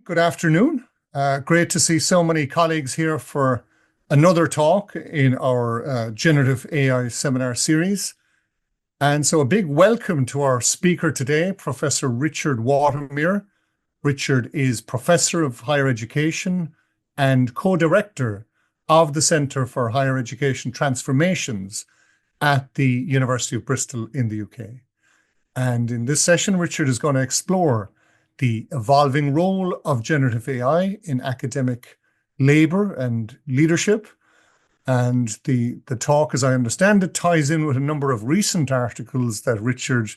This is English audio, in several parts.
Good afternoon. Great to see so many colleagues here for another talk in our Generative AI seminar series. And so a big welcome to our speaker today, Professor Richard Watermeyer. Richard is Professor of Higher Education and co-director of the Centre for Higher Education Transformations at the University of Bristol in the UK. And in this session, Richard is going to explore the evolving role of generative AI in academic labour and leadership. And the talk, as I understand it, ties in with a number of recent articles that Richard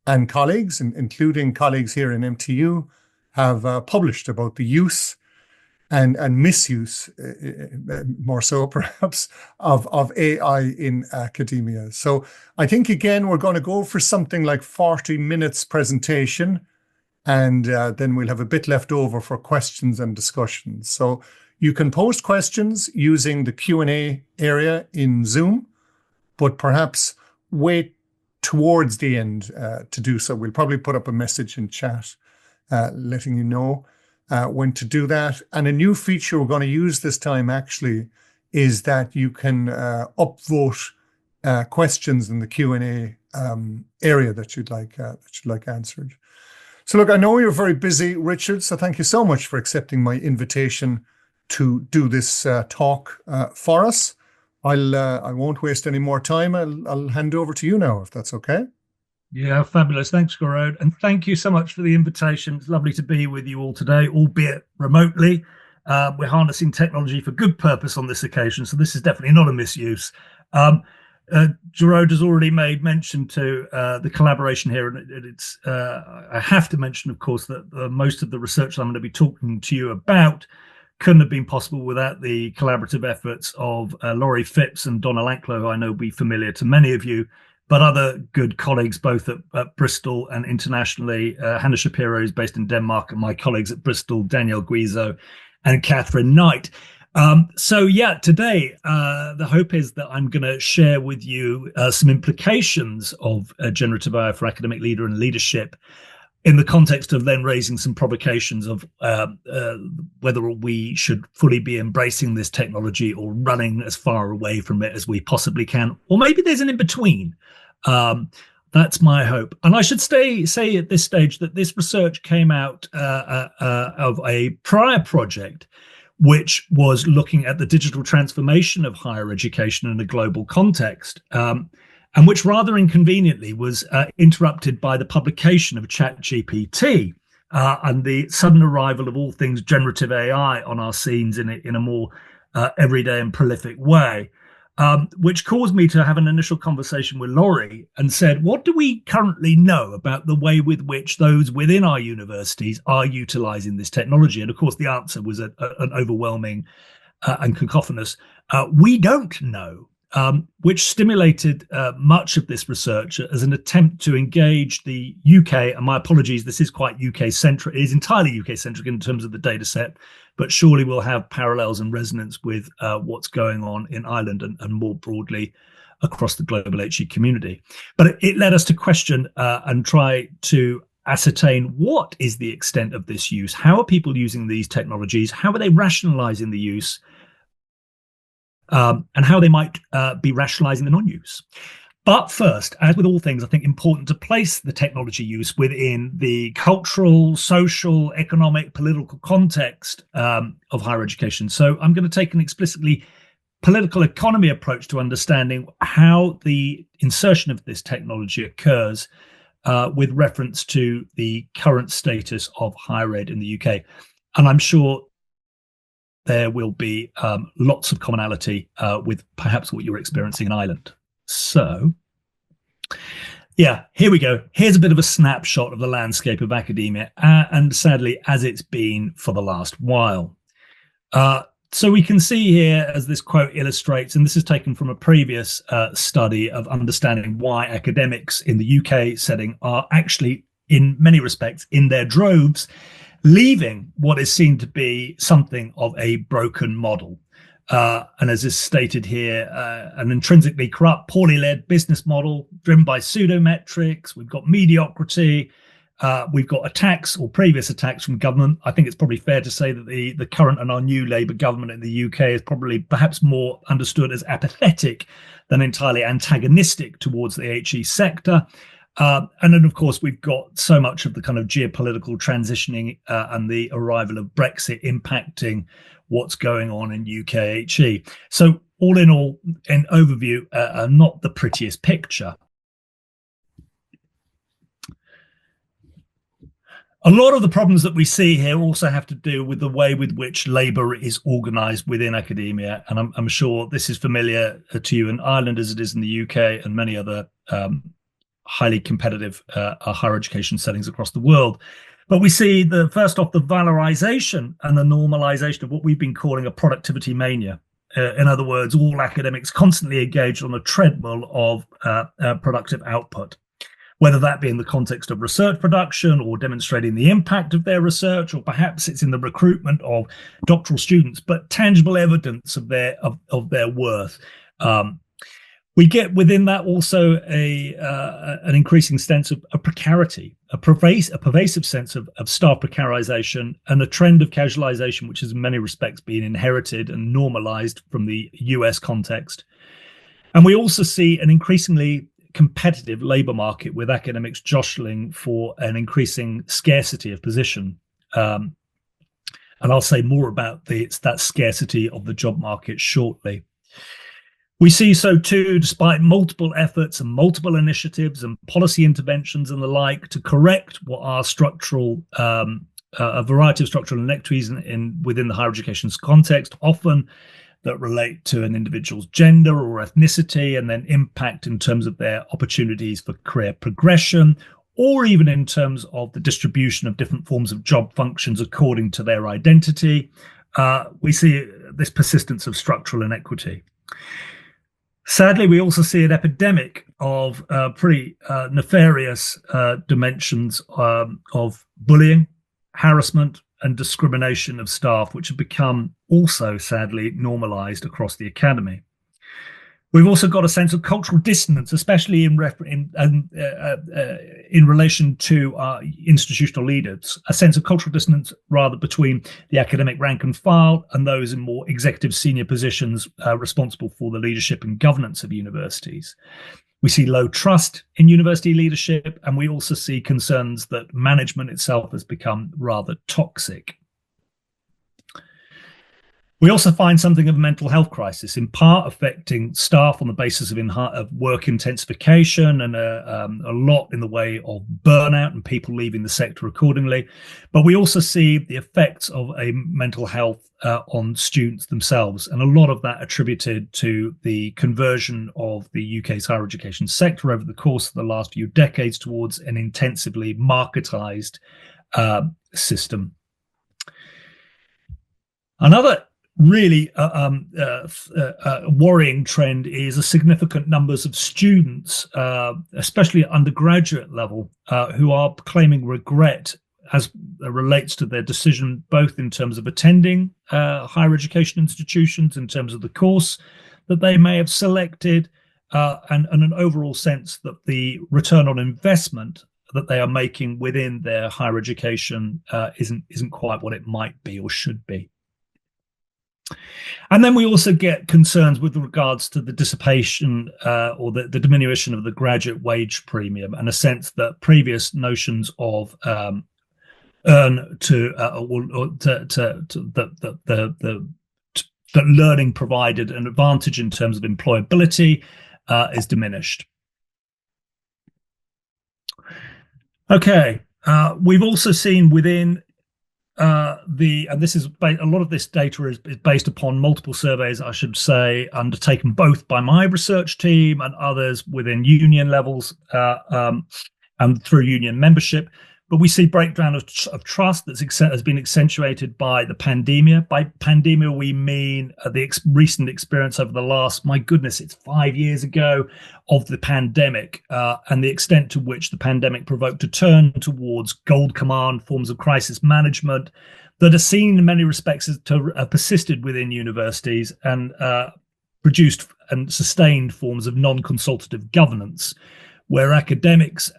and colleagues, including colleagues here in MTU, have published about the use and misuse, more so perhaps, of AI in academia. So I think, again, we're going to go for something like 40 minutes presentation, and then we'll have a bit left over for questions and discussions. So you can post questions using the Q&A area in Zoom, but perhaps wait towards the end to do so. We'll probably put up a message in chat letting you know when to do that. And a new feature we're going to use this time actually is that you can upvote questions in the Q&A area that you'd like answered. So look, I know you're very busy, Richard, so thank you so much for accepting my invitation to do this talk for us. I won't waste any more time. I'll hand over to you now, if that's okay. Yeah, fabulous. Thanks, Gaurav. And thank you so much for the invitation. It's lovely to be with you all today, albeit remotely. We're harnessing technology for good purpose on this occasion, so this is definitely not a misuse. Gaurav has already made mention to the collaboration here, and I have to mention, of course, that most of the research that I'm going to be talking to you about couldn't have been possible without the collaborative efforts of Laurie Phipps and Donna Lanklow, who I know will be familiar to many of you, but other good colleagues both at Bristol and internationally. Hannah Shapiro is based in Denmark, and my colleagues at Bristol, Danielle Guizot and Catherine Knight. Today, the hope is that I'm going to share with you some implications of generative AI for academic leader and leadership in the context of then raising some provocations of whether we should fully be embracing this technology or running as far away from it as we possibly can, or maybe there's an in-between. That's my hope. And I should say at this stage that this research came out of a prior project which was looking at the digital transformation of higher education in a global context, and which rather inconveniently was interrupted by the publication of ChatGPT and the sudden arrival of all things generative AI on our scenes in a more everyday and prolific way, which caused me to have an initial conversation with Laurie and said, what do we currently know about the way with which those within our universities are utilizing this technology? And of course, the answer was an overwhelming and cacophonous, we don't know, which stimulated much of this research as an attempt to engage the UK. And my apologies, this is quite UK-centric. It is entirely UK-centric in terms of the data set, but surely we'll have parallels and resonance with what's going on in Ireland and more broadly across the global HE community. But it led us to question and try to ascertain what is the extent of this use. How are people using these technologies? How are they rationalizing the use? And how they might be rationalizing the non-use. But first, as with all things, I think important to place the technology use within the cultural, social, economic, political context of higher education. So I'm going to take an explicitly political economy approach to understanding how the insertion of this technology occurs with reference to the current status of higher ed in the UK. And I'm sure there will be lots of commonality with perhaps what you're experiencing in Ireland. So, yeah, here we go. Here's a bit of a snapshot of the landscape of academia, and sadly, as it's been for the last while. So we can see here, as this quote illustrates, and this is taken from a previous study of understanding why academics in the UK setting are actually, in many respects, in their droves, leaving what is seen to be something of a broken model. And as is stated here, an intrinsically corrupt, poorly led business model driven by pseudometrics. We've got mediocrity, We've got attacks or previous attacks from government. I think it's probably fair to say that the current and our new Labour government in the UK is probably perhaps more understood as apathetic than entirely antagonistic towards the HE sector. And then, of course, we've got so much of the kind of geopolitical transitioning and the arrival of Brexit impacting what's going on in UK HE. So all in all, in overview, not the prettiest picture. A lot of the problems that we see here also have to do with the way with which labour is organised within academia. And I'm sure this is familiar to you in Ireland as it is in the UK and many other highly competitive higher education settings across the world. But we see first off, the valorization and the normalization of what we've been calling a productivity mania. In other words, all academics constantly engaged on a treadmill of productive output, whether that be in the context of research production or demonstrating the impact of their research, or perhaps it's in the recruitment of doctoral students, but tangible evidence of their worth. We get within that also an increasing sense of precarity, a pervasive sense of staff precarization, and a trend of casualization, which has in many respects been inherited and normalized from the US context. And we also see an increasingly competitive labour market with academics jostling for an increasing scarcity of position. And I'll say more about that scarcity of the job market shortly. We see so too, despite multiple efforts and multiple initiatives and policy interventions and the like to correct what are a variety of structural inequities within the higher education context, often that relate to an individual's gender or ethnicity and then impact in terms of their opportunities for career progression, or even in terms of the distribution of different forms of job functions according to their identity. We see this persistence of structural inequity. Sadly, we also see an epidemic of pretty nefarious dimensions of bullying, harassment, and discrimination of staff, which have become also, sadly, normalized across the academy. We've also got a sense of cultural dissonance, especially in relation to institutional leaders, a sense of cultural dissonance rather between the academic rank and file and those in more executive senior positions responsible for the leadership and governance of universities. We see low trust in university leadership, and we also see concerns that management itself has become rather toxic. We also find something of a mental health crisis, in part affecting staff on the basis of work intensification and a lot in the way of burnout and people leaving the sector accordingly. But we also see the effects of a mental health on students themselves, and a lot of that attributed to the conversion of the UK's higher education sector over the course of the last few decades towards an intensively marketized system. Another really worrying trend is a significant numbers of students, especially at undergraduate level, who are claiming regret as relates to their decision, both in terms of attending higher education institutions, in terms of the course that they may have selected, and an overall sense that the return on investment that they are making within their higher education isn't quite what it might be or should be. And then we also get concerns with regards to the dissipation or the diminution of the graduate wage premium, and a sense that previous notions of that learning provided an advantage in terms of employability is diminished. Okay, we've also seen within and this is a lot of this data is based upon multiple surveys, I should say, undertaken both by my research team and others within union levels and through union membership. But we see breakdown of trust has been accentuated by the pandemia. By pandemia, we mean the recent experience over the last, my goodness, it's 5 years ago, of the pandemic, and the extent to which the pandemic provoked a turn towards gold command forms of crisis management that are seen in many respects as to persisted within universities and produced and sustained forms of non-consultative governance, where academics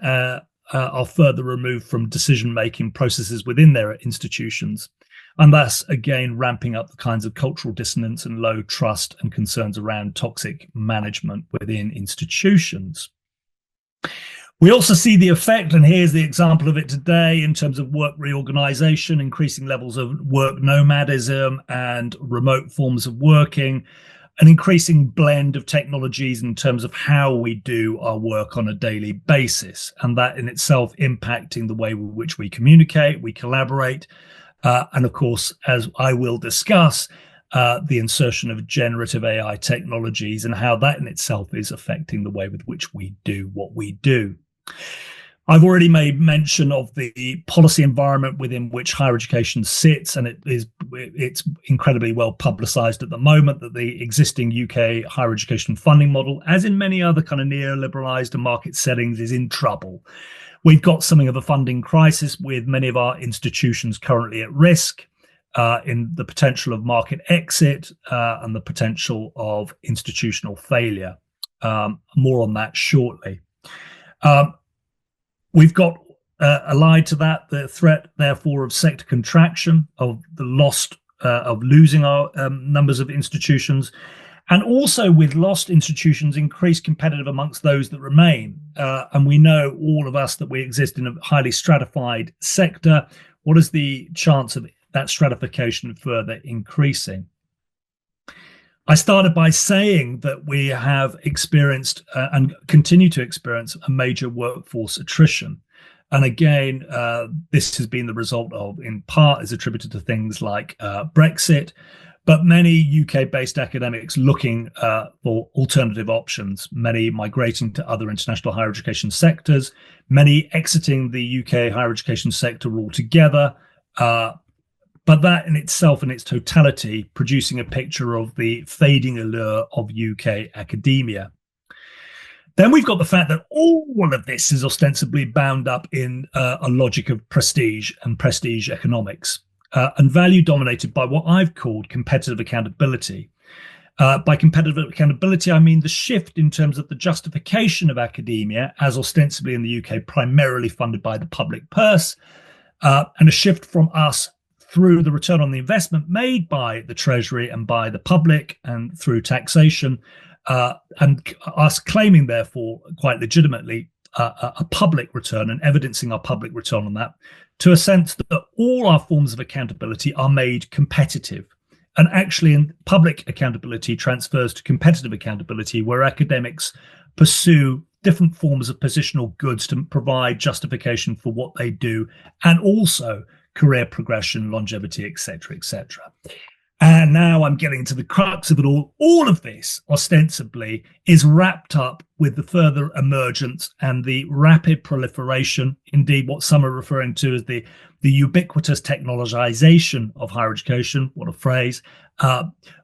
are further removed from decision-making processes within their institutions, and thus, again, ramping up the kinds of cultural dissonance and low trust and concerns around toxic management within institutions. We also see the effect, and here's the example of it today, in terms of work reorganization, increasing levels of work nomadism and remote forms of working, an increasing blend of technologies in terms of how we do our work on a daily basis, and that in itself impacting the way in which we communicate, we collaborate, and of course, as I will discuss, the insertion of generative AI technologies and how that in itself is affecting the way with which we do what we do. I've already made mention of the policy environment within which higher education sits, and it's incredibly well publicised at the moment that the existing UK higher education funding model, as in many other kind of neoliberalised and market settings, is in trouble. We've got something of a funding crisis with many of our institutions currently at risk in the potential of market exit and the potential of institutional failure. More on that shortly. We've got allied to that the threat, therefore, of sector contraction, of the loss of losing our numbers of institutions, and also with lost institutions, increased competitive amongst those that remain. And we know, all of us, that we exist in a highly stratified sector. What is the chance of that stratification further increasing? I started by saying that we have experienced and continue to experience a major workforce attrition. And again, this has been the result of, in part, is attributed to things like Brexit, but many UK-based academics looking for alternative options, many migrating to other international higher education sectors, many exiting the UK higher education sector altogether, but that in itself, in its totality, producing a picture of the fading allure of UK academia. Then we've got the fact that all of this is ostensibly bound up in a logic of prestige and prestige economics, and value dominated by what I've called competitive accountability. By competitive accountability, I mean the shift in terms of the justification of academia, as ostensibly in the UK primarily funded by the public purse, and a shift from us through the return on the investment made by the Treasury and by the public and through taxation, and us claiming, therefore, quite legitimately, a public return and evidencing our public return on that, to a sense that all our forms of accountability are made competitive. And actually, in public accountability transfers to competitive accountability, where academics pursue different forms of positional goods to provide justification for what they do, and also career progression, longevity, etc., etc. And now I'm getting to the crux of it all. All of this, ostensibly, is wrapped up with the further emergence and the rapid proliferation, indeed what some are referring to as the ubiquitous technologization of higher education, what a phrase,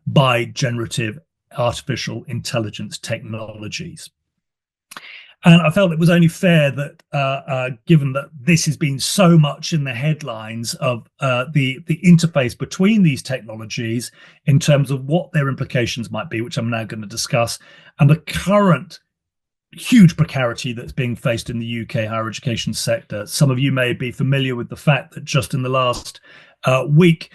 by generative artificial intelligence technologies. And I felt it was only fair that, given that this has been so much in the headlines of the interface between these technologies in terms of what their implications might be, which I'm now going to discuss, and the current huge precarity that's being faced in the UK higher education sector. Some of you may be familiar with the fact that just in the last week,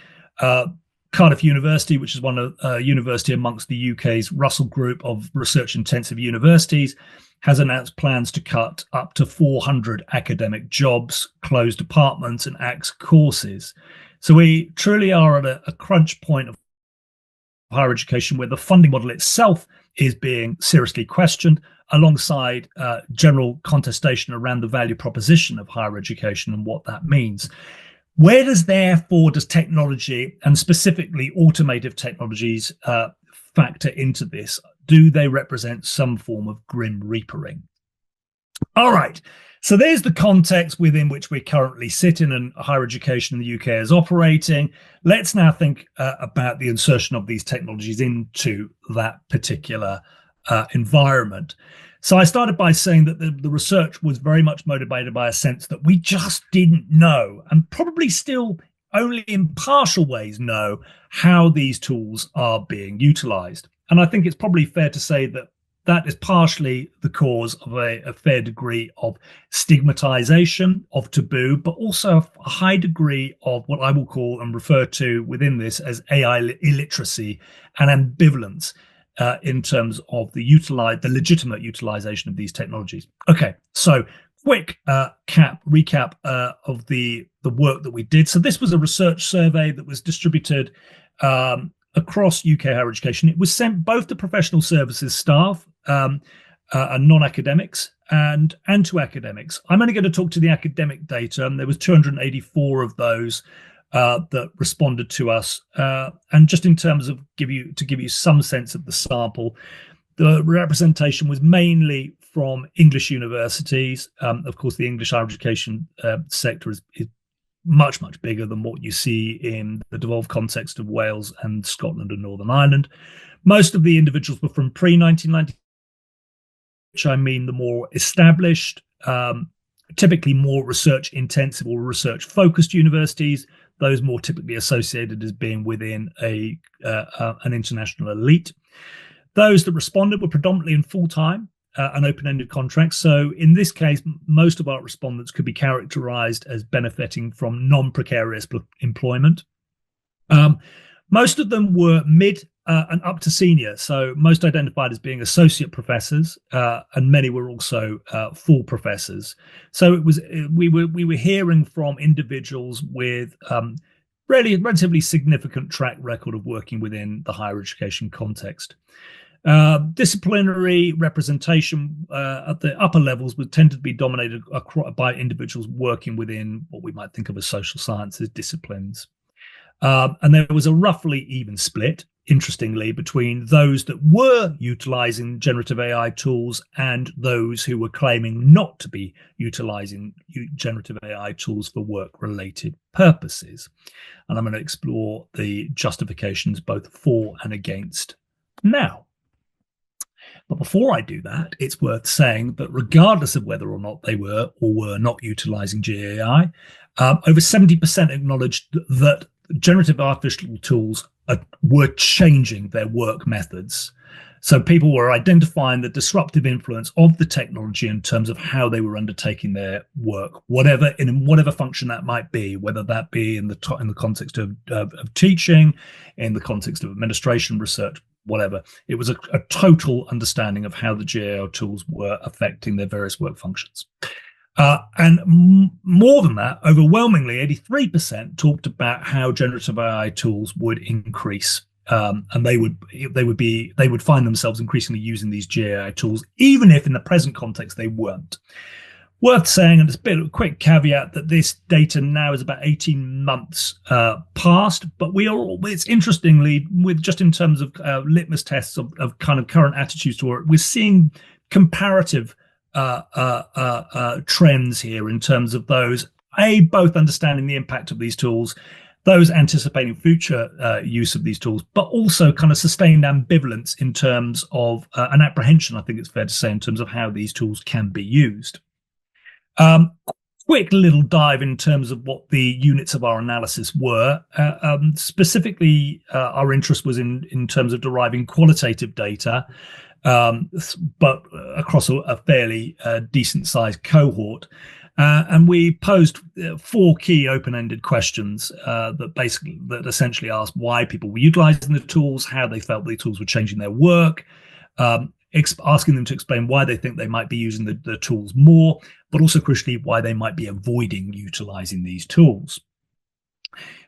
Cardiff University, which is one university amongst the UK's Russell Group of research-intensive universities, has announced plans to cut up to 400 academic jobs, close departments, and axe courses. So we truly are at a crunch point of higher education where the funding model itself is being seriously questioned, alongside general contestation around the value proposition of higher education and what that means. Where does technology, and specifically automative technologies, factor into this? Do they represent some form of grim reapering? All right, so there's the context within which we currently sit in and higher education in the UK is operating. Let's now think about the insertion of these technologies into that particular environment. So I started by saying that the research was very much motivated by a sense that we just didn't know, and probably still only in partial ways know, how these tools are being utilized. And I think it's probably fair to say that that is partially the cause of a fair degree of stigmatization, of taboo, but also a high degree of what I will call and refer to within this as AI illiteracy and ambivalence in terms of the legitimate utilization of these technologies. Okay, so quick recap of the work that we did. So this was a research survey that was distributed across UK higher education. It was sent both to professional services staff and non-academics and to academics. I'm only going to talk to the academic data, and there was 284 of those that responded to us. And just in terms of give you some sense of the sample, the representation was mainly from English universities. Of course, the English higher education sector is much, much bigger than what you see in the devolved context of Wales and Scotland and Northern Ireland. Most of the individuals were from pre-1990, which I mean the more established, typically more research intensive or research focused universities, those more typically associated as being within an international elite. Those that responded were predominantly in full-time and open-ended contracts. So in this case, most of our respondents could be characterized as benefiting from non-precarious employment. Most of them were mid and up to senior, so most identified as being associate professors, and many were also full professors. So it was we were hearing from individuals with relatively significant track record of working within the higher education context. Disciplinary representation at the upper levels would tend to be dominated by individuals working within what we might think of as social sciences disciplines. And there was a roughly even split, interestingly, between those that were utilizing generative AI tools and those who were claiming not to be utilizing generative AI tools for work-related purposes. And I'm going to explore the justifications both for and against now. But before I do that, it's worth saying that regardless of whether or not they were or were not utilizing GAI, over 70% acknowledged that generative artificial tools were changing their work methods. So people were identifying the disruptive influence of the technology in terms of how they were undertaking their work, whatever function that might be, whether that be in the context of teaching, in the context of administration, research, whatever. It was a total understanding of how the GAI tools were affecting their various work functions. And more than that, overwhelmingly, 83% talked about how generative AI tools would increase, and they would find themselves increasingly using these GAI tools, even if in the present context they weren't. Worth saying, and it's a bit of a quick caveat, that this data now is about 18 months past, but it's interestingly, with just in terms of litmus tests of kind of current attitudes toward it, we're seeing comparative trends here in terms of those, both understanding the impact of these tools, those anticipating future use of these tools, but also kind of sustained ambivalence in terms of an apprehension, I think it's fair to say, in terms of how these tools can be used. Quick little dive in terms of what the units of our analysis were. Specifically, our interest was in terms of deriving qualitative data, but across a fairly decent sized cohort. And we posed 4 key open-ended questions that essentially asked why people were utilizing the tools, how they felt the tools were changing their work, asking them to explain why they think they might be using the tools more, but also crucially why they might be avoiding utilizing these tools.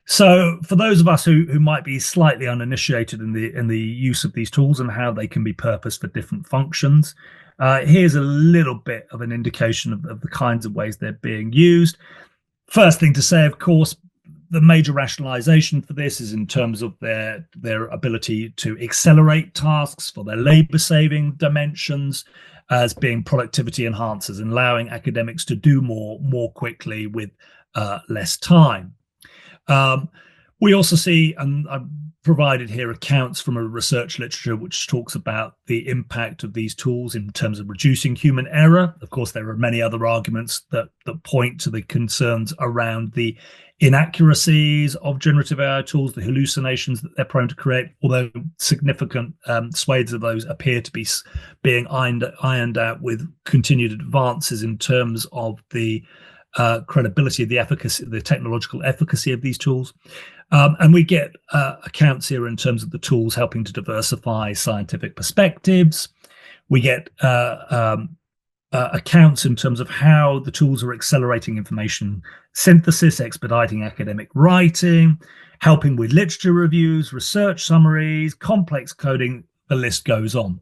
So for those of us who might be slightly uninitiated in the use of these tools and how they can be purposed for different functions, here's a little bit of an indication of the kinds of ways they're being used. First thing to say, of course, the major rationalization for this is in terms of their ability to accelerate tasks, for their labor-saving dimensions, as being productivity enhancers and allowing academics to do more quickly with less time. We also see, and provided here accounts from a research literature which talks about the impact of these tools in terms of reducing human error. Of course, there are many other arguments that point to the concerns around the inaccuracies of generative AI tools, the hallucinations that they're prone to create, although significant swathes of those appear to be being ironed out with continued advances in terms of the credibility of the efficacy, the technological efficacy of these tools. And we get accounts here in terms of the tools helping to diversify scientific perspectives. We get accounts in terms of how the tools are accelerating information synthesis, expediting academic writing, helping with literature reviews, research summaries, complex coding, the list goes on.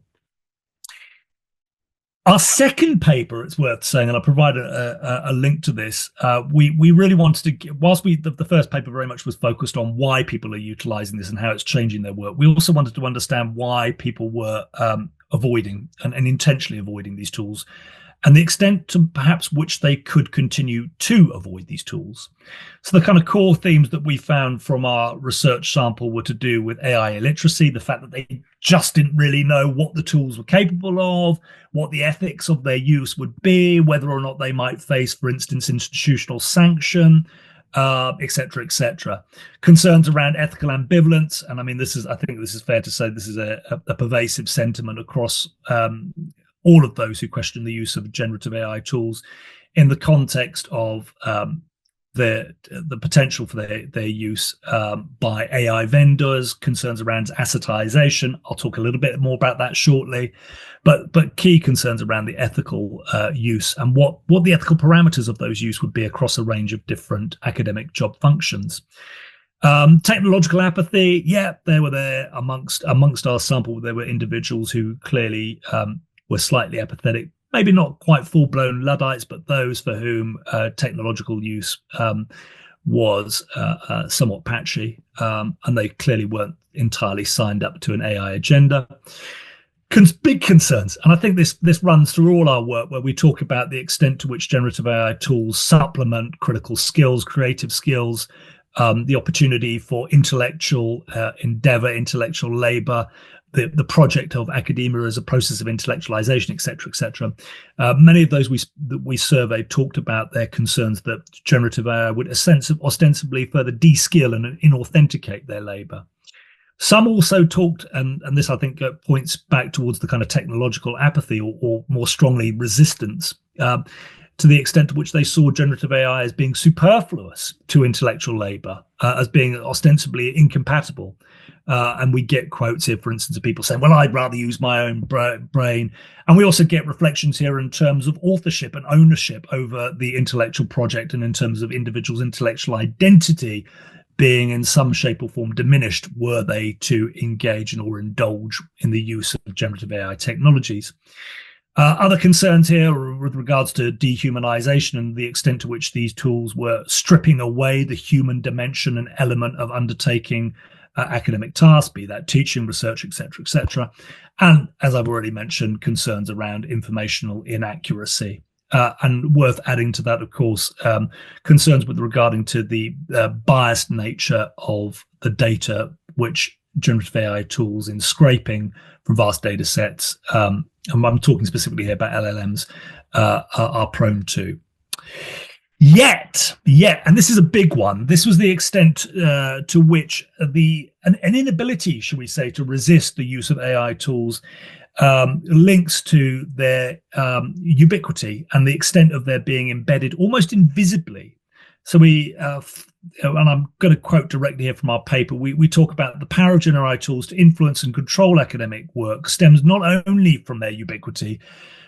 Our second paper, it's worth saying, and I'll provide a link to this, we really wanted to, whilst the first paper very much was focused on why people are utilizing this and how it's changing their work, we also wanted to understand why people were avoiding and intentionally avoiding these tools, and the extent to perhaps which they could continue to avoid these tools. So the kind of core themes that we found from our research sample were to do with AI illiteracy, the fact that they just didn't really know what the tools were capable of, what the ethics of their use would be, whether or not they might face, for instance, institutional sanction, et cetera, et cetera. Concerns around ethical ambivalence. And I mean, I think this is fair to say, this is a pervasive sentiment across all of those who question the use of generative AI tools in the context of the potential for their use by AI vendors, concerns around assetization. I'll talk a little bit more about that shortly, but key concerns around the ethical use and what the ethical parameters of those use would be across a range of different academic job functions. Technological apathy, they were there amongst our sample. There were individuals who clearly were slightly apathetic, maybe not quite full-blown Luddites, but those for whom technological use was somewhat patchy, and they clearly weren't entirely signed up to an AI agenda. Big concerns, and I think this runs through all our work, where we talk about the extent to which generative AI tools supplement critical skills, creative skills, the opportunity for intellectual endeavor, intellectual labor, the project of academia as a process of intellectualization, et cetera, et cetera. Many of those that we surveyed talked about their concerns that generative AI would ostensibly further de-skill and inauthenticate their labor. Some also talked, and this I think points back towards the kind of technological apathy or more strongly resistance, to the extent to which they saw generative AI as being superfluous to intellectual labor, as being ostensibly incompatible. And we get quotes here, for instance, of people saying, well, I'd rather use my own brain. And we also get reflections here in terms of authorship and ownership over the intellectual project, and in terms of individuals' intellectual identity being in some shape or form diminished were they to engage in or indulge in the use of generative AI technologies. Other concerns here are with regards to dehumanization and the extent to which these tools were stripping away the human dimension and element of undertaking academic tasks, be that teaching, research, et cetera, and as I've already mentioned, concerns around informational inaccuracy. And worth adding to that, of course, concerns with regarding to the biased nature of the data which generative AI tools in scraping from vast data sets, and I'm talking specifically here about LLMs, are prone to. Yet, and this is a big one, this was the extent to which an inability, should we say, to resist the use of AI tools links to their ubiquity and the extent of their being embedded almost invisibly. So and I'm going to quote directly here from our paper, we talk about the power of GenAI tools to influence and control academic work stems not only from their ubiquity,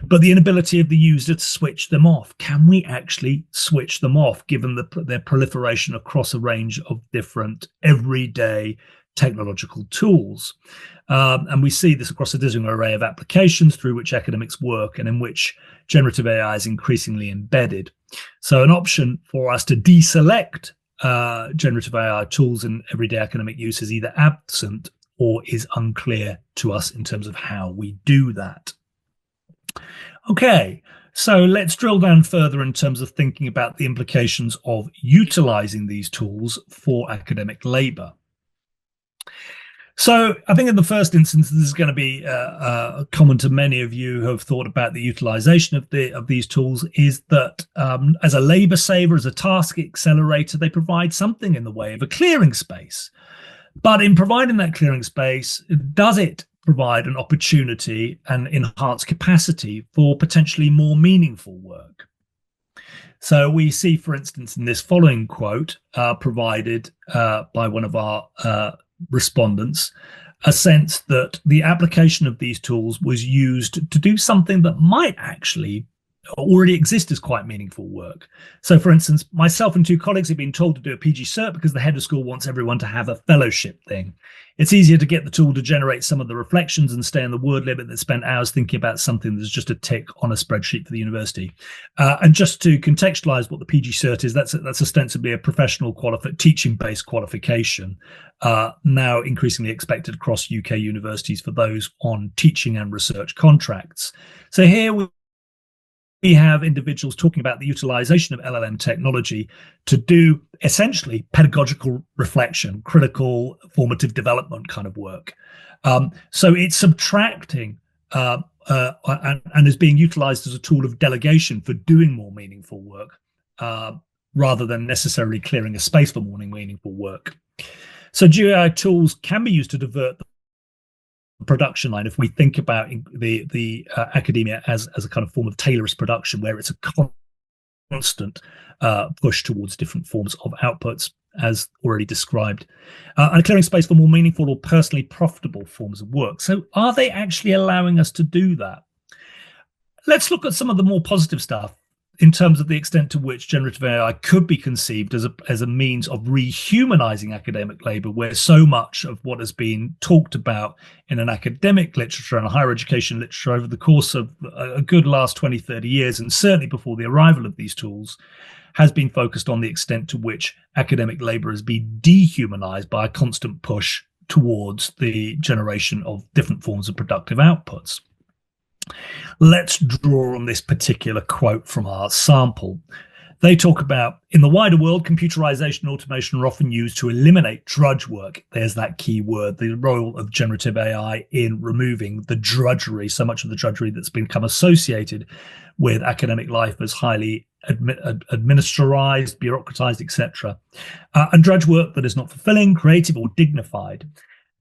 but the inability of the user to switch them off. Can we actually switch them off, given their proliferation across a range of different everyday technological tools? And we see this across a dizzying array of applications through which academics work and in which generative AI is increasingly embedded. So an option for us to deselect generative AI tools in everyday academic use is either absent or is unclear to us in terms of how we do that. Okay, so let's drill down further in terms of thinking about the implications of utilizing these tools for academic labor. So I think in the first instance, this is going to be common to many of you who have thought about the utilization of these tools, is that as a labor saver, as a task accelerator, they provide something in the way of a clearing space. But in providing that clearing space, does it provide an opportunity and enhanced capacity for potentially more meaningful work? So we see, for instance, in this following quote provided by one of our respondents, a sense that the application of these tools was used to do something that might actually already exist as quite meaningful work. So, for instance, myself and two colleagues have been told to do a PG Cert because the head of school wants everyone to have a fellowship thing. It's easier to get the tool to generate some of the reflections and stay in the word limit than spend hours thinking about something that's just a tick on a spreadsheet for the university. And just to contextualize what the PG Cert is, that's ostensibly a professional teaching-based qualification, now increasingly expected across UK universities for those on teaching and research contracts. So here we have individuals talking about the utilization of LLM technology to do essentially pedagogical reflection, critical formative development kind of work. So it's subtracting and is being utilized as a tool of delegation for doing more meaningful work, rather than necessarily clearing a space for more meaningful work. So GenAI tools can be used to divert the production line if we think about the academia as a kind of form of Taylorist production, where it's a constant push towards different forms of outputs, as already described, and clearing space for more meaningful or personally profitable forms of work. So are they actually allowing us to do that? Let's look at some of the more positive stuff in terms of the extent to which generative AI could be conceived as a means of rehumanizing academic labor, where so much of what has been talked about in an academic literature and higher education literature over the course of a good last 20, 30 years, and certainly before the arrival of these tools, has been focused on the extent to which academic labor has been dehumanized by a constant push towards the generation of different forms of productive outputs. Let's draw on this particular quote from our sample. They talk about, in the wider world, computerization and automation are often used to eliminate drudge work. There's that key word, the role of generative AI in removing the drudgery, so much of the drudgery that's become associated with academic life as highly administerized, bureaucratized, etc. And drudge work that is not fulfilling, creative, or dignified.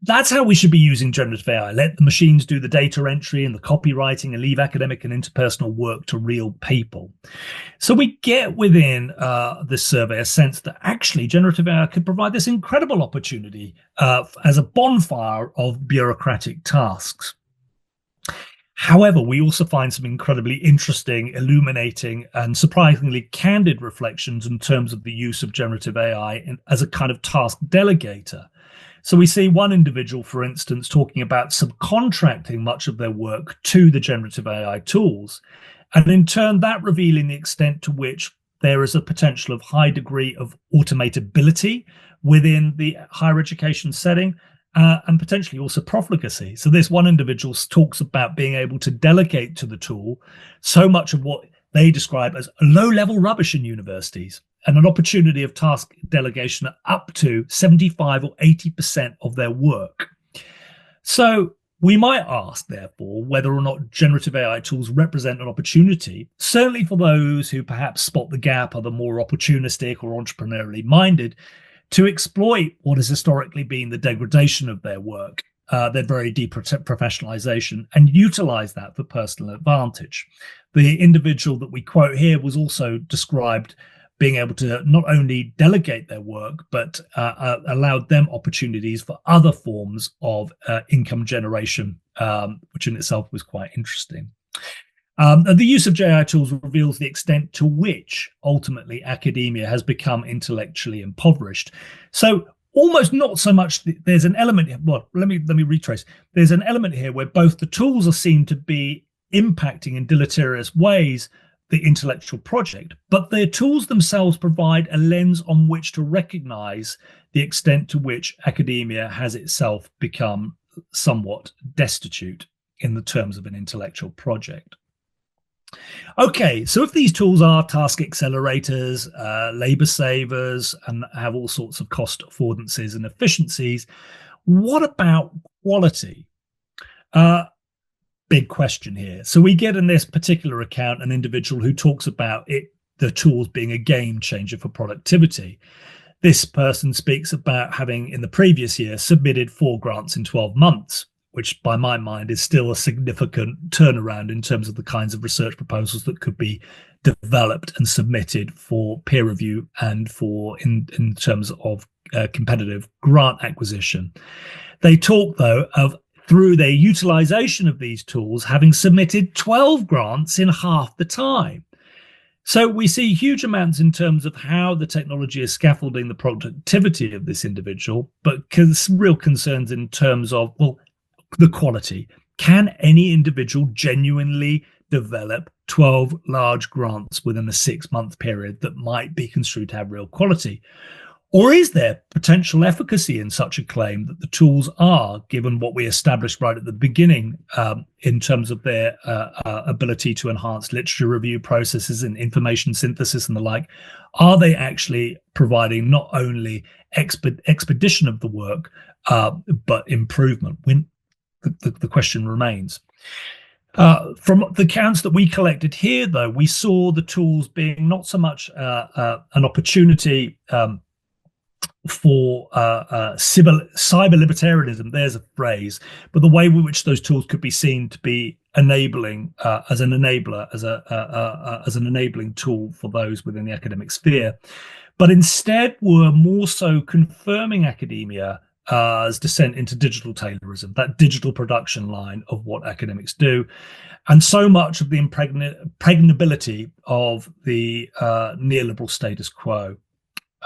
That's how we should be using generative AI. Let the machines do the data entry and the copywriting and leave academic and interpersonal work to real people. So we get within this survey a sense that actually generative AI could provide this incredible opportunity as a bonfire of bureaucratic tasks. However, we also find some incredibly interesting, illuminating, and surprisingly candid reflections in terms of the use of generative AI as a kind of task delegator. So we see one individual, for instance, talking about subcontracting much of their work to the generative AI tools, and in turn that revealing the extent to which there is a potential of high degree of automatability within the higher education setting, and potentially also profligacy. So this one individual talks about being able to delegate to the tool so much of what they describe as low-level rubbish in universities, and an opportunity of task delegation up to 75 or 80% of their work. So we might ask, therefore, whether or not generative AI tools represent an opportunity, certainly for those who perhaps spot the gap, are the more opportunistic or entrepreneurially minded, to exploit what has historically been the degradation of their work, their very deprofessionalization, and utilize that for personal advantage. The individual that we quote here was also described being able to not only delegate their work, but allowed them opportunities for other forms of income generation, which in itself was quite interesting. The use of GenAI tools reveals the extent to which ultimately academia has become intellectually impoverished. So almost not so much, there's an element here, well, let me retrace. There's an element here where both the tools are seen to be impacting in deleterious ways the intellectual project, but their tools themselves provide a lens on which to recognize the extent to which academia has itself become somewhat destitute in the terms of an intellectual project. Okay, so if these tools are task accelerators, labor savers, and have all sorts of cost affordances and efficiencies, What about quality? Big question here. So we get in this particular account an individual who talks about the tools being a game changer for productivity. This person speaks about having in the previous year submitted 4 grants in 12 months, which by my mind is still a significant turnaround in terms of the kinds of research proposals that could be developed and submitted for peer review and for in terms of competitive grant acquisition. They talk, though, of through their utilization of these tools, having submitted 12 grants in half the time. So we see huge amounts in terms of how the technology is scaffolding the productivity of this individual, but real concerns in terms of, well, the quality. Can any individual genuinely develop 12 large grants within a 6-month period that might be construed to have real quality? Or is there potential efficacy in such a claim that the tools are, given what we established right at the beginning in terms of their ability to enhance literature review processes and information synthesis and the like, are they actually providing not only expedition of the work, but improvement? The question remains. From the accounts that we collected here, though, we saw the tools being not so much an opportunity for cyber libertarianism, there's a phrase, but the way in which those tools could be seen to be enabling as an enabling tool for those within the academic sphere, but instead were more so confirming academia as descent into digital Taylorism, that digital production line of what academics do, and so much of the impregnability of the neoliberal status quo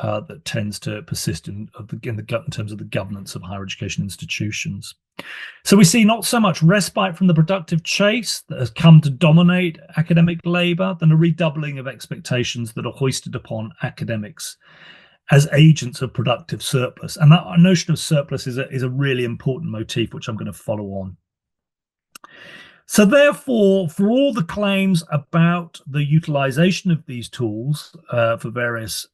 that tends to persist in terms of the governance of higher education institutions. So we see not so much respite from the productive chase that has come to dominate academic labour than a redoubling of expectations that are hoisted upon academics as agents of productive surplus. And that notion of surplus is a really important motif, which I'm going to follow on. So therefore, for all the claims about the utilization of these tools for various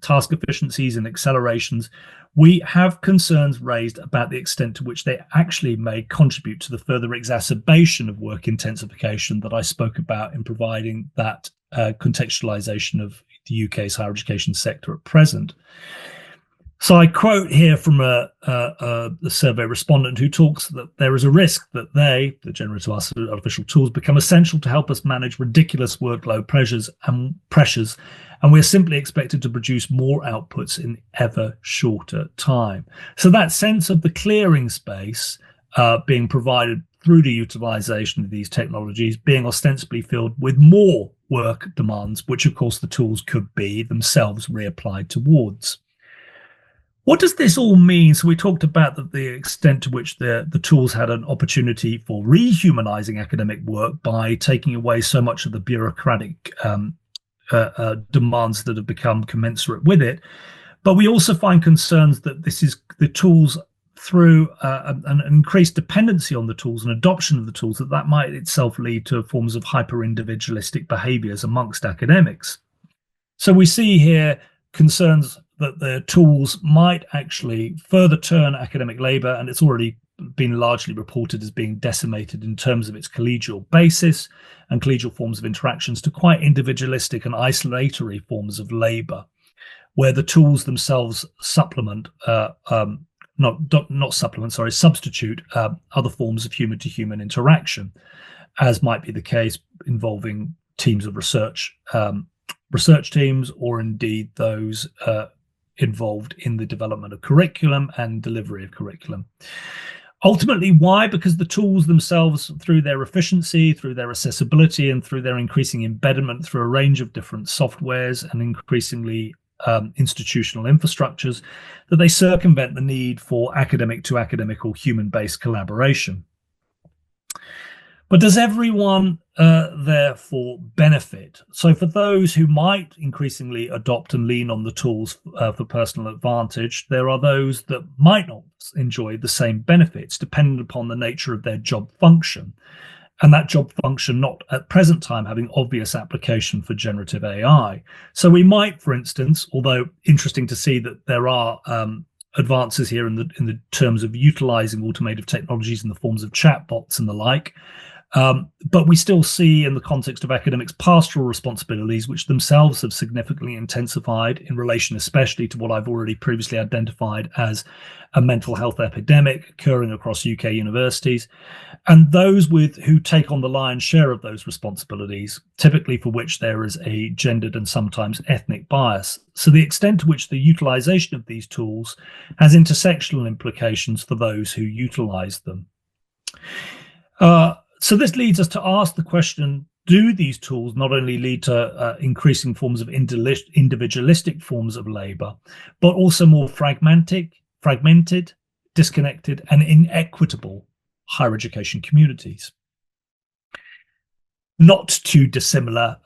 task efficiencies and accelerations, we have concerns raised about the extent to which they actually may contribute to the further exacerbation of work intensification that I spoke about in providing that contextualization of the UK's higher education sector at present. So I quote here from a survey respondent who talks that there is a risk that the generative artificial tools, become essential to help us manage ridiculous workload pressures, and we're simply expected to produce more outputs in ever shorter time. So that sense of the clearing space being provided through the utilization of these technologies being ostensibly filled with more work demands, which of course the tools could be themselves reapplied towards. What does this all mean? So we talked about the extent to which the tools had an opportunity for rehumanizing academic work by taking away so much of the bureaucratic demands that have become commensurate with it. But we also find concerns that this is the tools through an increased dependency on the tools and adoption of the tools, that might itself lead to forms of hyper-individualistic behaviors amongst academics. So we see here concerns that the tools might actually further turn academic labour, and it's already been largely reported as being decimated in terms of its collegial basis and collegial forms of interactions, to quite individualistic and isolatory forms of labour, where the tools themselves substitute other forms of human-to-human interaction, as might be the case involving teams of research teams, or indeed those involved in the development of curriculum and delivery of curriculum. Ultimately, why? Because the tools themselves, through their efficiency, through their accessibility, and through their increasing embedment through a range of different softwares and increasingly institutional infrastructures, that they circumvent the need for academic to academic or human-based collaboration. But does everyone therefore benefit? So for those who might increasingly adopt and lean on the tools for personal advantage, there are those that might not enjoy the same benefits, depending upon the nature of their job function. And that job function not at present time having obvious application for generative AI. So we might, for instance, although interesting to see that there are advances here in the terms of utilizing automated technologies in the forms of chatbots and the like. But we still see in the context of academics pastoral responsibilities, which themselves have significantly intensified in relation especially to what I've already previously identified as a mental health epidemic occurring across UK universities, and those who take on the lion's share of those responsibilities, typically for which there is a gendered and sometimes ethnic bias. So the extent to which the utilization of these tools has intersectional implications for those who utilize them. So this leads us to ask the question, do these tools not only lead to increasing forms of individualistic forms of labor, but also more fragmented, disconnected, and inequitable higher education communities? Not too dissimilar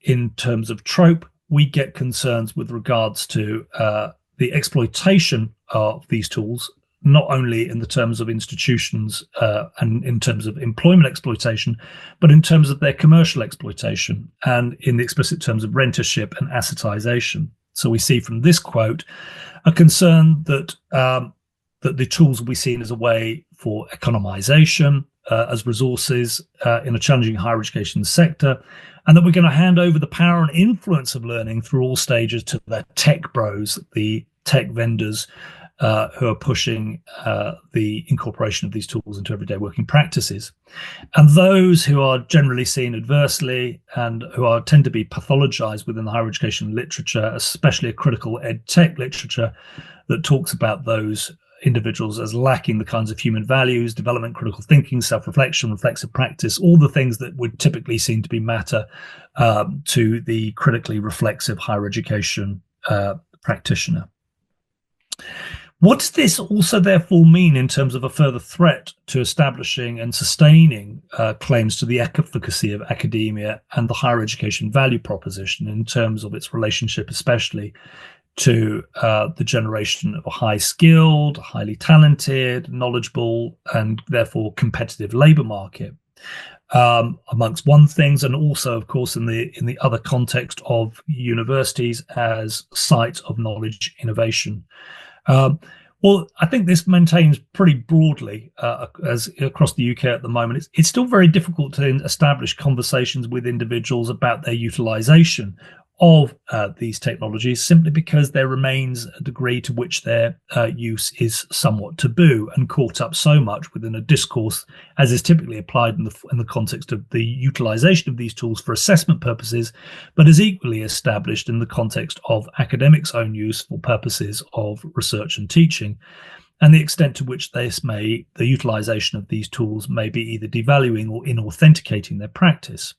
in terms of trope, we get concerns with regards to the exploitation of these tools, not only in the terms of institutions and in terms of employment exploitation, but in terms of their commercial exploitation and in the explicit terms of rentership and assetization. So we see from this quote a concern that that the tools will be seen as a way for economization, as resources in a challenging higher education sector, and that we're going to hand over the power and influence of learning through all stages to the tech bros, the tech vendors, who are pushing the incorporation of these tools into everyday working practices. And those who are generally seen adversely and who tend to be pathologized within the higher education literature, especially a critical ed tech literature that talks about those individuals as lacking the kinds of human values, development, critical thinking, self-reflection, reflexive practice, all the things that would typically seem to be matter to the critically reflexive higher education practitioner. What does this also therefore mean in terms of a further threat to establishing and sustaining claims to the efficacy of academia and the higher education value proposition in terms of its relationship especially to the generation of a high-skilled, highly talented, knowledgeable, and therefore competitive labour market, amongst one things, and also, of course, in the other context of universities as sites of knowledge innovation. Well, I think this maintains pretty broadly as across the UK at the moment. It's still very difficult to establish conversations with individuals about their utilisation of these technologies, simply because there remains a degree to which their use is somewhat taboo and caught up so much within a discourse, as is typically applied in the context of the utilisation of these tools for assessment purposes, but is equally established in the context of academics' own use for purposes of research and teaching, and the extent to which the utilisation of these tools may be either devaluing or inauthenticating their practice.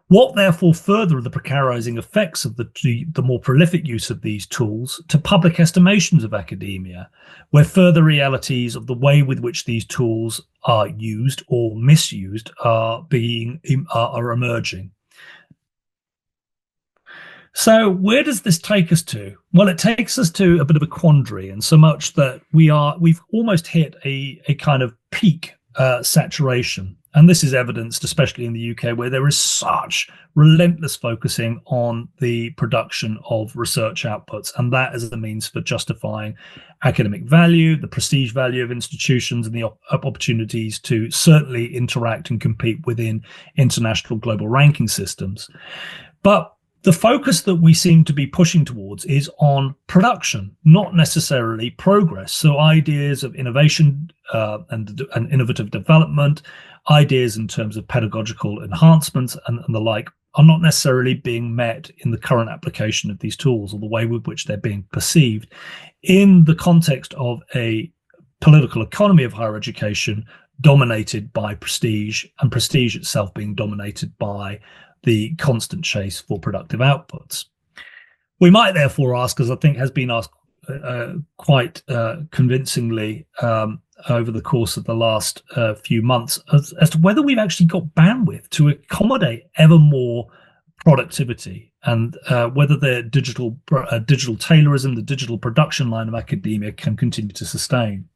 What, therefore, further are the precarizing effects of the more prolific use of these tools to public estimations of academia, where further realities of the way with which these tools are used or misused are emerging? So where does this take us to? Well, it takes us to a bit of a quandary, in so much that we've almost hit a kind of peak saturation. And this is evidenced especially in the UK, where there is such relentless focusing on the production of research outputs, and that as a means for justifying academic value, the prestige value of institutions, and the opportunities to certainly interact and compete within international global ranking systems. But the focus that we seem to be pushing towards is on production, not necessarily progress. So ideas of innovation and innovative development, ideas in terms of pedagogical enhancements and the like, are not necessarily being met in the current application of these tools, or the way with which they're being perceived in the context of a political economy of higher education dominated by prestige, and prestige itself being dominated by the constant chase for productive outputs. We might therefore ask, as I think has been asked quite convincingly over the course of the last few months, as to whether we've actually got bandwidth to accommodate ever more productivity, and whether the digital taylorism, the digital production line of academia, can continue to sustain.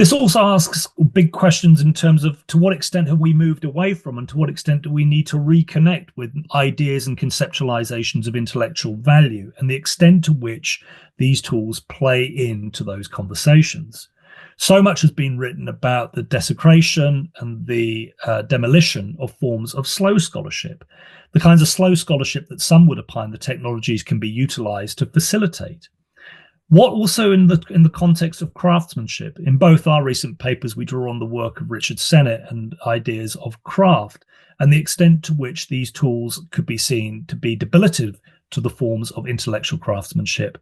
This also asks big questions in terms of to what extent have we moved away from and to what extent do we need to reconnect with ideas and conceptualizations of intellectual value and the extent to which these tools play into those conversations. So much has been written about the desecration and the demolition of forms of slow scholarship, the kinds of slow scholarship that some would opine the technologies can be utilized to facilitate. What also in the context of craftsmanship? In both our recent papers, we draw on the work of Richard Sennett and ideas of craft and the extent to which these tools could be seen to be debilitative to the forms of intellectual craftsmanship,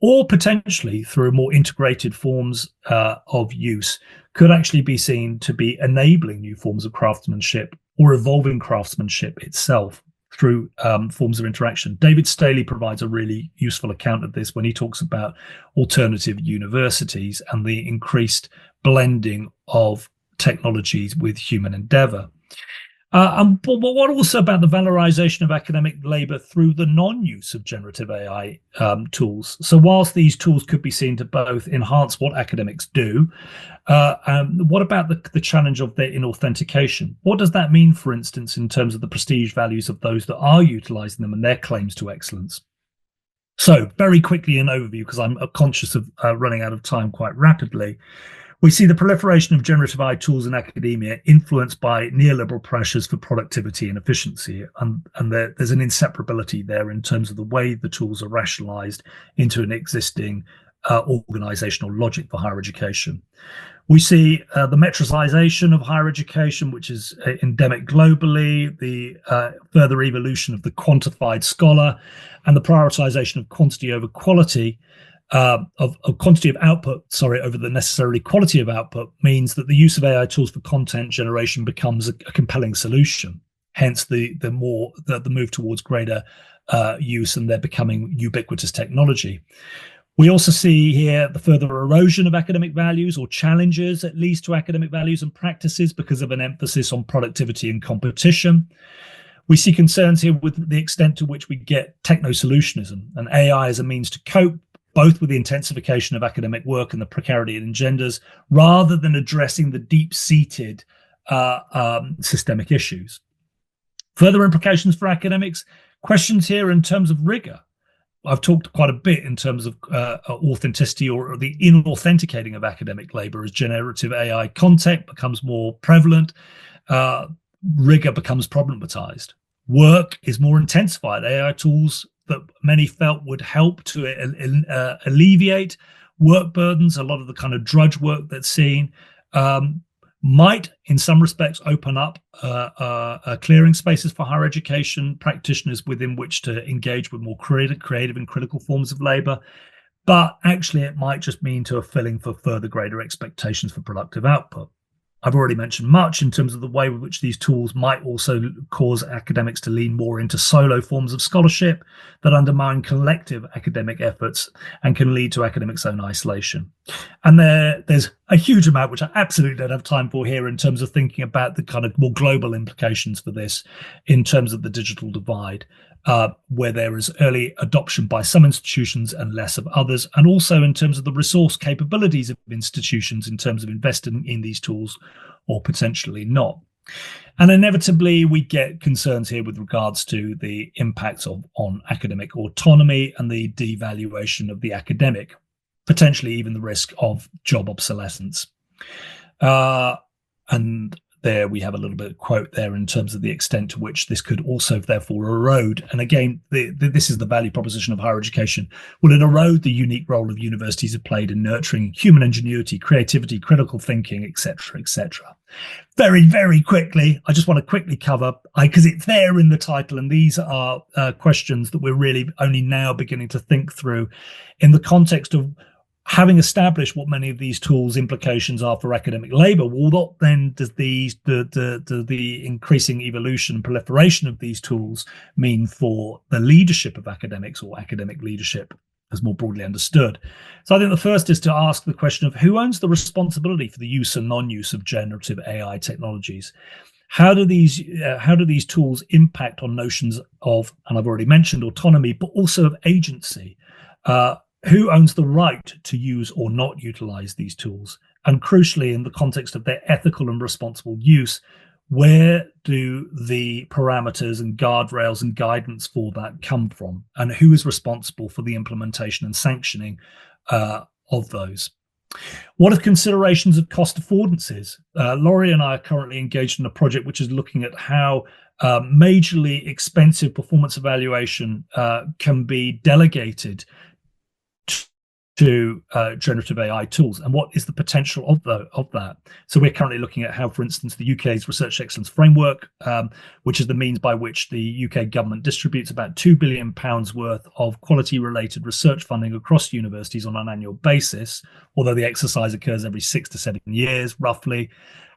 or potentially through more integrated forms of use could actually be seen to be enabling new forms of craftsmanship or evolving craftsmanship itself through forms of interaction. David Staley provides a really useful account of this when he talks about alternative universities and the increased blending of technologies with human endeavor. But what also about the valorization of academic labor through the non-use of generative AI tools? So whilst these tools could be seen to both enhance what academics do, what about the challenge of their inauthentication? What does that mean, for instance, in terms of the prestige values of those that are utilizing them and their claims to excellence? So very quickly an overview, because I'm conscious of running out of time quite rapidly. We see the proliferation of generative AI tools in academia influenced by neoliberal pressures for productivity and efficiency. And there's an inseparability there in terms of the way the tools are rationalized into an existing organizational logic for higher education. We see the metricization of higher education, which is endemic globally, the further evolution of the quantified scholar, and the prioritization of quantity over quality. Of quantity of output, over the necessary quality of output means that the use of AI tools for content generation becomes a compelling solution. Hence, the move towards greater use, and they're becoming ubiquitous technology. We also see here the further erosion of academic values, or challenges at least to academic values and practices, because of an emphasis on productivity and competition. We see concerns here with the extent to which we get techno-solutionism and AI as a means to cope both with the intensification of academic work and the precarity it engenders, rather than addressing the deep-seated systemic issues. Further implications for academics, questions here in terms of rigor. I've talked quite a bit in terms of authenticity or the inauthenticating of academic labor as generative AI content becomes more prevalent, rigor becomes problematized. Work is more intensified. AI tools that many felt would help to alleviate work burdens, a lot of the kind of drudge work that's seen, might in some respects open up clearing spaces for higher education practitioners within which to engage with more creative and critical forms of labor. But actually it might just mean to a filling for further greater expectations for productive output. I've already mentioned much in terms of the way in which these tools might also cause academics to lean more into solo forms of scholarship that undermine collective academic efforts and can lead to academics' own isolation. And there's a huge amount, which I absolutely don't have time for here, in terms of thinking about the kind of more global implications for this in terms of the digital divide, where there is early adoption by some institutions and less of others, and also in terms of the resource capabilities of institutions in terms of investing in these tools or potentially not. And inevitably, we get concerns here with regards to the impacts on academic autonomy and the devaluation of the academic, potentially even the risk of job obsolescence. And there we have a little bit of quote there in terms of the extent to which this could also therefore erode. And again, this is the value proposition of higher education. Will it erode the unique role of universities have played in nurturing human ingenuity, creativity, critical thinking, etc., etc.? Very, very quickly, I just want to quickly cover, because it's there in the title, and these are questions that we're really only now beginning to think through in the context of having established what many of these tools' implications are for academic labor. What then does the increasing evolution and proliferation of these tools mean for the leadership of academics, or academic leadership as more broadly understood? So I think the first is to ask the question of who owns the responsibility for the use and non-use of generative AI technologies? How do these tools impact on notions of, and I've already mentioned, autonomy, but also of agency? Who owns the right to use or not utilize these tools? And crucially, in the context of their ethical and responsible use, where do the parameters and guardrails and guidance for that come from? And who is responsible for the implementation and sanctioning of those? What are considerations of cost affordances? Laurie and I are currently engaged in a project which is looking at how majorly expensive performance evaluation can be delegated to generative AI tools, and what is the potential of that. So we're currently looking at how, for instance, the UK's Research Excellence Framework, which is the means by which the UK government distributes about £2 billion worth of quality-related research funding across universities on an annual basis, although the exercise occurs every 6 to 7 years, roughly,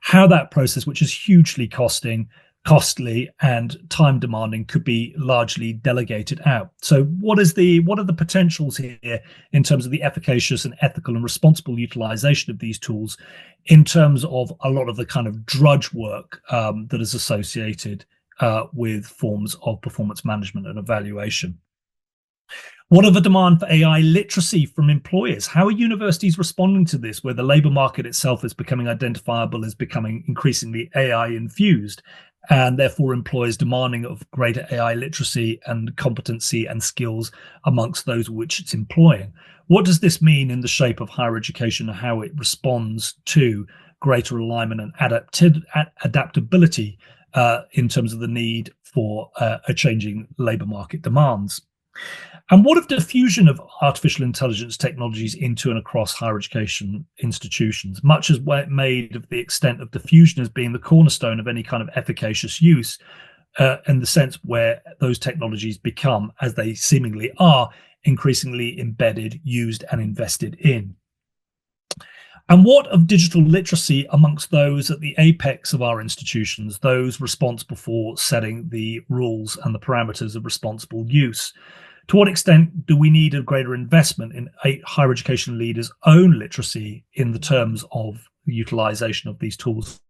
how that process, which is hugely costly and time demanding, could be largely delegated out. So what are the potentials here in terms of the efficacious and ethical and responsible utilization of these tools in terms of a lot of the kind of drudge work that is associated with forms of performance management and evaluation? What are the demand for AI literacy from employers? How are universities responding to this, where the labour market itself is becoming identifiable as becoming increasingly AI infused, and therefore employers demanding of greater AI literacy and competency and skills amongst those which it's employing? What does this mean in the shape of higher education and how it responds to greater alignment and adaptability in terms of the need for a changing labour market demands? And what of diffusion of artificial intelligence technologies into and across higher education institutions? Much is made of the extent of diffusion as being the cornerstone of any kind of efficacious use, in the sense where those technologies become, as they seemingly are, increasingly embedded, used, and invested in. And what of digital literacy amongst those at the apex of our institutions, those responsible for setting the rules and the parameters of responsible use? To what extent do we need a greater investment in higher education leaders' own literacy in the terms of the utilization of these tools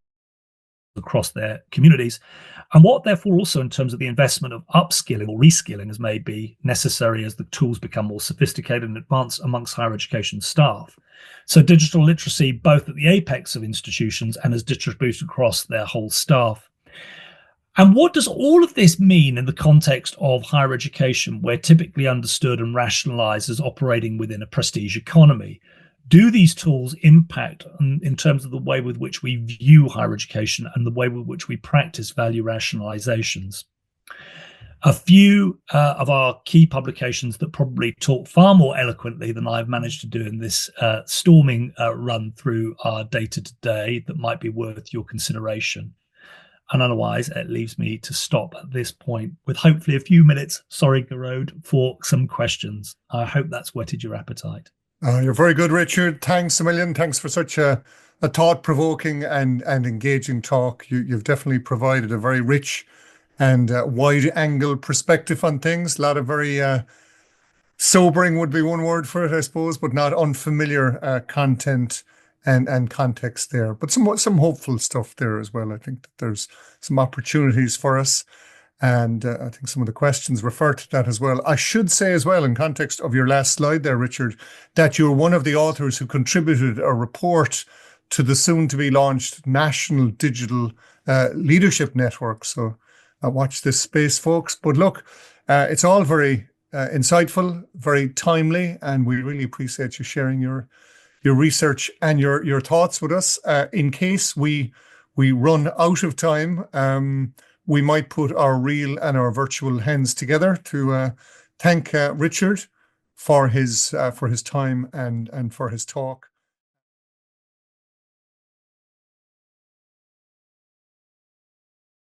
across their communities? And what, therefore, also in terms of the investment of upskilling or reskilling as may be necessary as the tools become more sophisticated and advanced amongst higher education staff? So digital literacy, both at the apex of institutions and as distributed across their whole staff. And what does all of this mean in the context of higher education, where typically understood and rationalized as operating within a prestige economy? Do these tools impact in terms of the way with which we view higher education and the way with which we practice value rationalizations? A few of our key publications that probably talk far more eloquently than I've managed to do in this storming run through our data today that might be worth your consideration. And otherwise, it leaves me to stop at this point with hopefully a few minutes, sorry, Garode, for some questions. I hope that's whetted your appetite. You're very good, Richard. Thanks a million. Thanks for such a thought-provoking and engaging talk. You've definitely provided a very rich and wide-angle perspective on things. A lot of very sobering would be one word for it, I suppose, but not unfamiliar content and context there, but some hopeful stuff there as well. I think that there's some opportunities for us, and I think some of the questions refer to that as well. I should say as well, in context of your last slide there, Richard, that you're one of the authors who contributed a report to the soon-to-be launched National Digital Leadership Network. So watch this space, folks. But look, it's all very insightful, very timely, and we really appreciate you sharing your research and your thoughts with us. In case we run out of time, we might put our real and our virtual hands together to thank Richard for his time and for his talk.